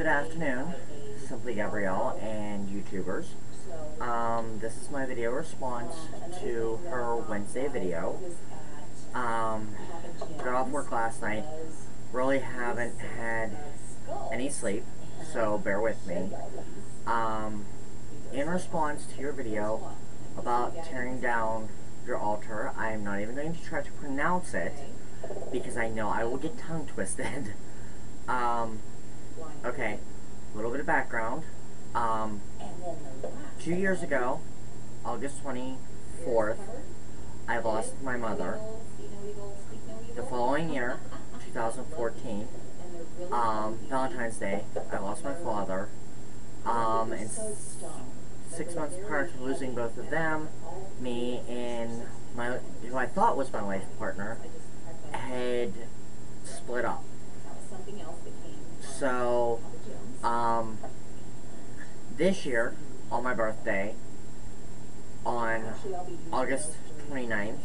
Good afternoon, Simply Gabrielle and YouTubers. This is my video response to her Wednesday video. Got off work last night. Really haven't had any sleep, so bear with me. In response to your video about tearing down your altar, I am not even going to try to pronounce it because I know I will get tongue twisted. Okay, a little bit of background. 2 years ago, August 24th, I lost my mother. The following year, 2014, Valentine's Day, I lost my father. And 6 months prior to losing both of them, me and who I thought was my life partner had split up. So, this year, on my birthday, on August 29th,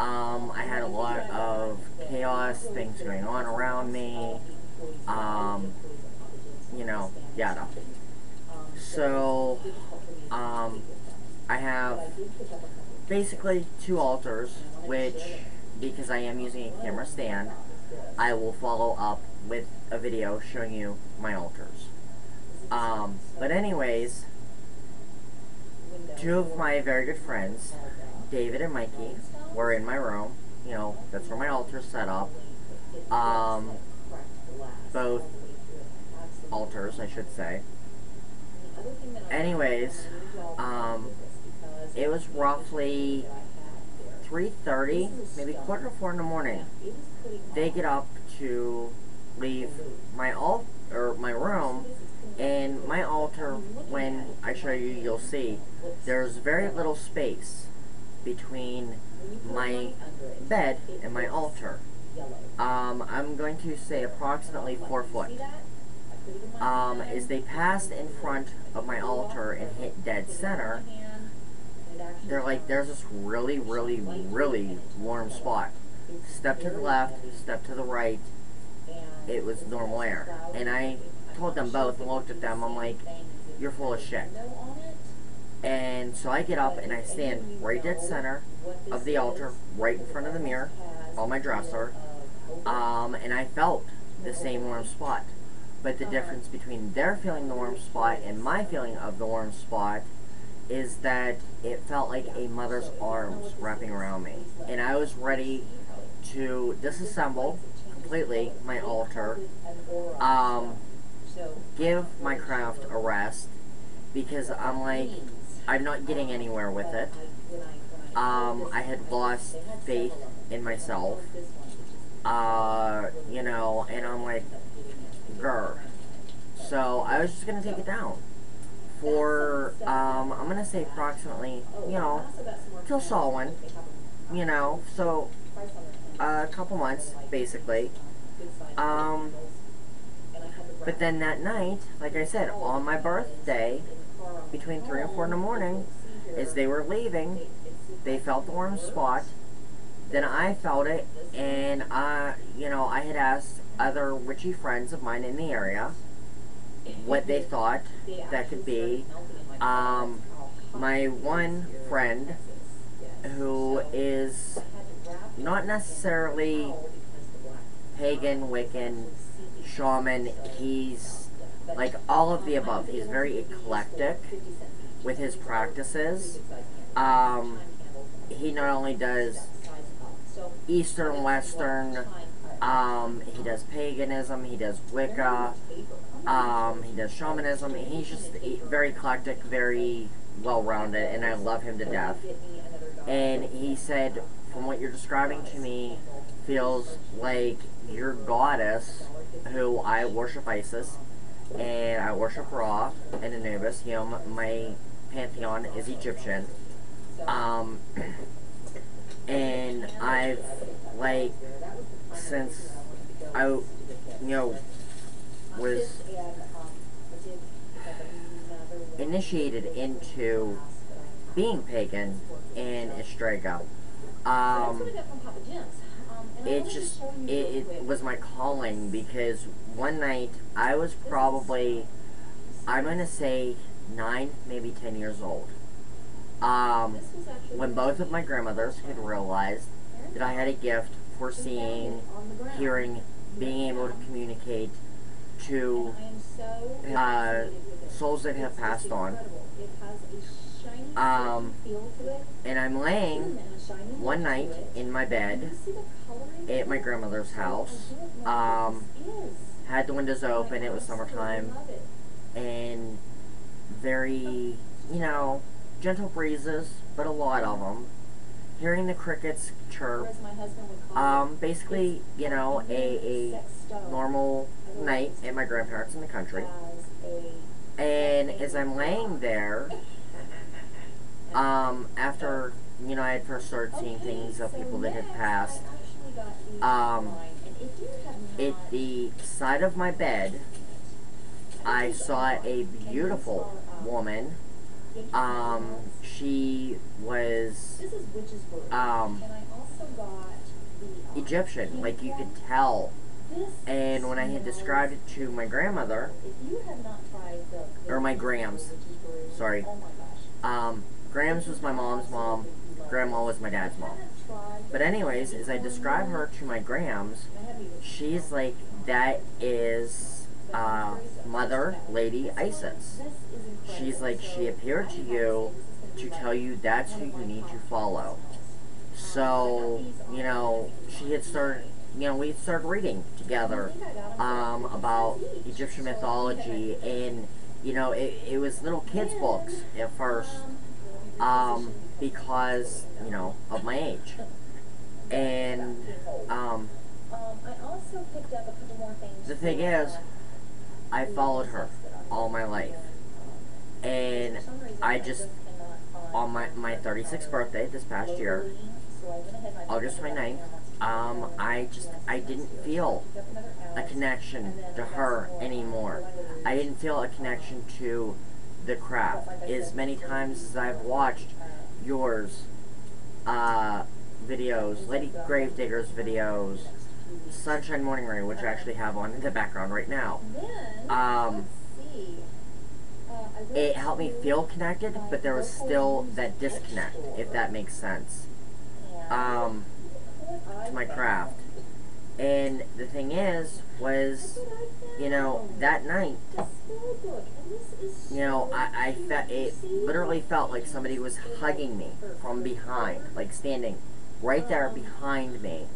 I had a lot of chaos, things going on around me, you know, yada. So, I have basically 2 altars, which, because I am using a camera stand, I will follow up with a video showing you my altars. But anyways, 2 of my very good friends, David and Mikey, were in my room. You know, that's where my altar's set up. Both altars, I should say. Anyways, it was roughly 3:30, maybe 3:45 in the morning. They get up to leave my room, and my altar, when I show you, you'll see there's very little space between my bed and my altar. I'm going to say approximately 4 foot. As they passed in front of my altar and hit dead center, they're like, there's this really, really, really warm spot. Step to the left, step to the right, it was normal air. And I told them both and looked at them, I'm like, you're full of shit. And so I get up and I stand right dead center of the altar, right in front of the mirror, on my dresser, and I felt the same warm spot. But the difference between their feeling the warm spot and my feeling of the warm spot is that it felt like a mother's arms wrapping around me. And I was ready to disassemble completely my altar, give my craft a rest, because I'm like, I'm not getting anywhere with it. I had lost faith in myself, you know, and I'm like, grr. So I was just gonna take it down for, I'm gonna say approximately, you know, till Samhain, you know, so a couple months, basically. But then that night, like I said, on my birthday, between 3 and 4 in the morning, as they were leaving, they felt the warm spot. Then I felt it, and you know, I had asked other witchy friends of mine in the area what they thought that could be. My one friend, who is not necessarily pagan, Wiccan, shaman, he's like all of the above. He's very eclectic with his practices. He not only does Eastern, Western, he does paganism, he does Wicca, he does shamanism. He's just very eclectic, very well-rounded, and I love him to death. And he said, from what you're describing to me, feels like your goddess, who I worship Isis, and I worship Ra and Anubis. You know, my pantheon is Egyptian. And I've, like, since I, you know, was initiated into being pagan in Estrega, it was my calling, because one night I was probably, I'm gonna say 9, maybe 10 years old. When both of my grandmothers had realized that I had a gift for seeing, hearing, being able to communicate to souls that have passed on. And I'm laying one night in my bed at my grandmother's house. Had the windows open, it was summertime, and very, gentle breezes, but a lot of them. Hearing the crickets chirp. Basically, a normal night at my grandparents in the country. And as I'm laying there, after, I had first started seeing things of people that had passed, at the side of my bed, I saw a beautiful woman. She was, Egyptian, like you could tell. And when I had described it to my grandmother, or my Grams, sorry, Grams was my mom's mom, Grandma was my dad's mom. But anyways, as I describe her to my Grams, she's like, that is, Mother Lady Isis. She's like, she appeared to you to tell you that's who you need to follow. So, she had started, we had started reading together, about Egyptian mythology, and, it was little kids' books at first, because, of my age. And, the thing is, I followed her all my life. And I just, on my 36th birthday this past year, August 29th, I didn't feel a connection to her anymore. I didn't feel a connection to the craft. As many times as I've watched yours, videos, Lady Gravedigger's videos, Sunshine Morning Rain, which I actually have on in the background right now, it helped me feel connected, but there was still that disconnect, if that makes sense, to my craft. And the thing was, that night, I felt, it literally felt like somebody was hugging me from behind, like standing right there behind me.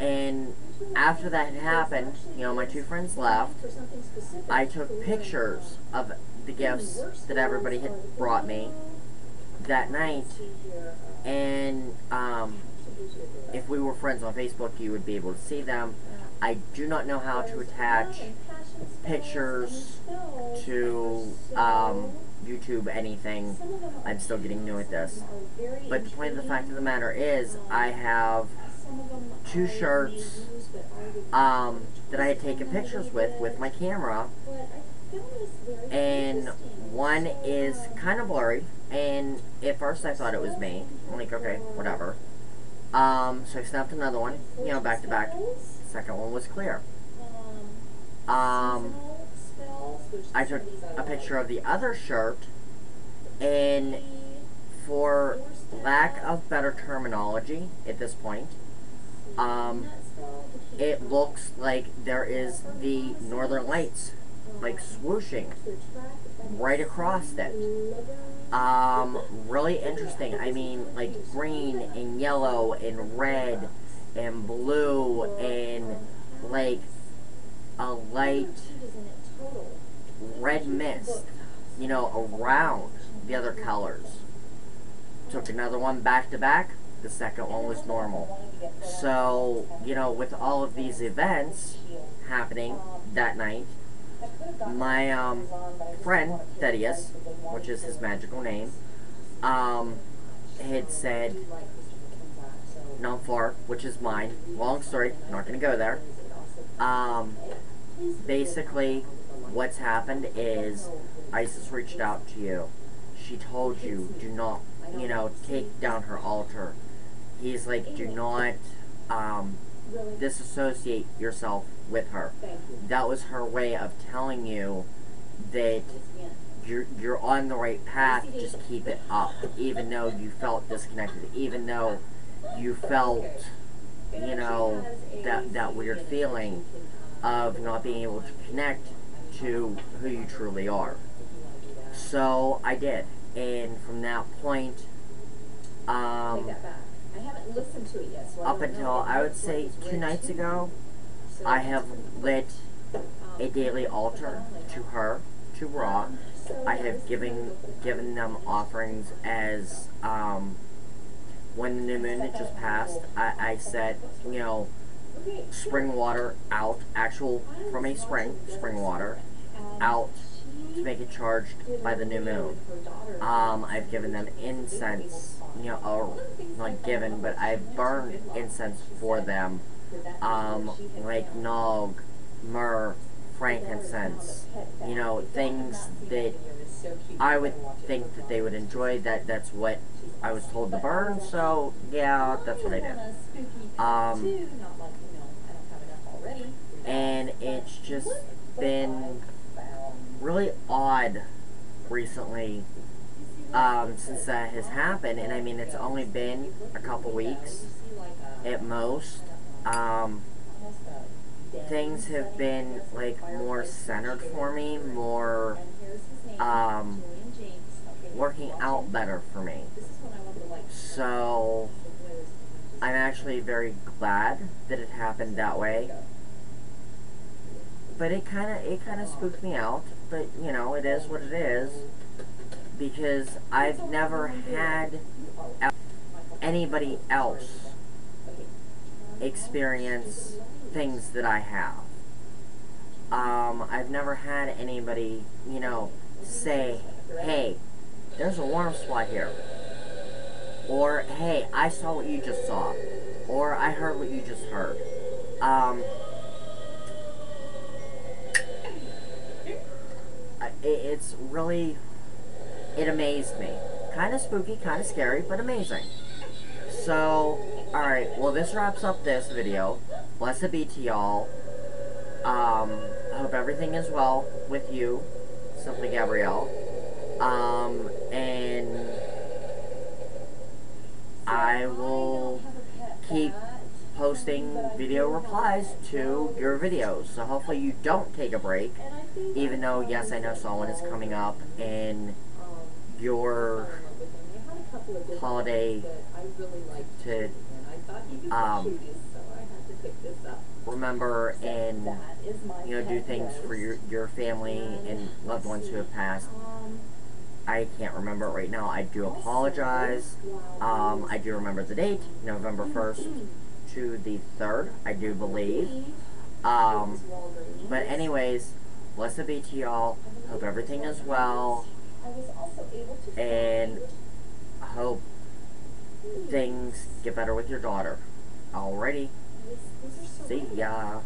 And after that had happened, my two friends left. I took pictures of the gifts that everybody had brought me that night, and if we were friends on Facebook, you would be able to see them. I do not know how to attach pictures to YouTube, anything. I'm still getting new at this. But the point of the fact of the matter is, I have 2 shirts that I had taken pictures with my camera, and one is kind of blurry, and at first I thought it was me. I'm like, okay, whatever. So I snapped another one, back to back. Second one was clear. I took a picture of the other shirt, and for lack of better terminology at this point, it looks like there is the Northern Lights, like swooshing right across it. Really interesting. I mean, like green and yellow and red and blue and like a light red mist, around the other colors. Took another one back to back. The second one was normal. So, with all of these events happening that night, my friend, Thaddeus, which is his magical name, had said, Numfar, which is mine, long story, not going to go there, basically, what's happened is, Isis reached out to you. She told you, do not, take down her altar. he's like, do not disassociate yourself with her. That was her way of telling you that you're on the right path. Just keep it up, even though you felt disconnected, even though you felt, you know, that weird feeling of not being able to connect to who you truly are. So I did, and from that point, up until I would say 2 nights ago, I have lit a daily altar to her, to Ra. I have given them offerings as when the new moon had just passed. I set, you know, spring water out, actual from a spring water out to make it charged by the new moon. I've given them incense, you know, or not given, but I've burned incense for them, like nog, myrrh, frankincense, you know, things that I would think that they would enjoy. That's what I was told to burn, so yeah, that's what I did. And it's just been really odd recently, since that has happened, and I mean, it's only been a couple weeks at most. Things have been, like, more centered for me, more, working out better for me. So, I'm actually very glad that it happened that way. But it kinda spooked me out, but, you know, it is what it is, because I've never had anybody else experience things that I have. I've never had anybody, you know, say, hey, there's a warm spot here. Or, hey, I saw what you just saw. Or, I heard what you just heard. It's really, it amazed me. Kind of spooky, kind of scary, but amazing. So, alright, well, this wraps up this video. Blessed be to y'all. I hope everything is well with you, Simply Gabrielle. And I will keep posting video replies to your videos. So hopefully you don't take a break, even though, yes, I know someone is coming up in your holiday to remember and, you know, do things for your family and loved ones who have passed. I can't remember it right now. I do apologize. I do remember the date, November 1st to the 3rd, I do believe. But anyways, blessed be to y'all. Hope everything is well. And I hope things get better with your daughter. Alrighty. See ya.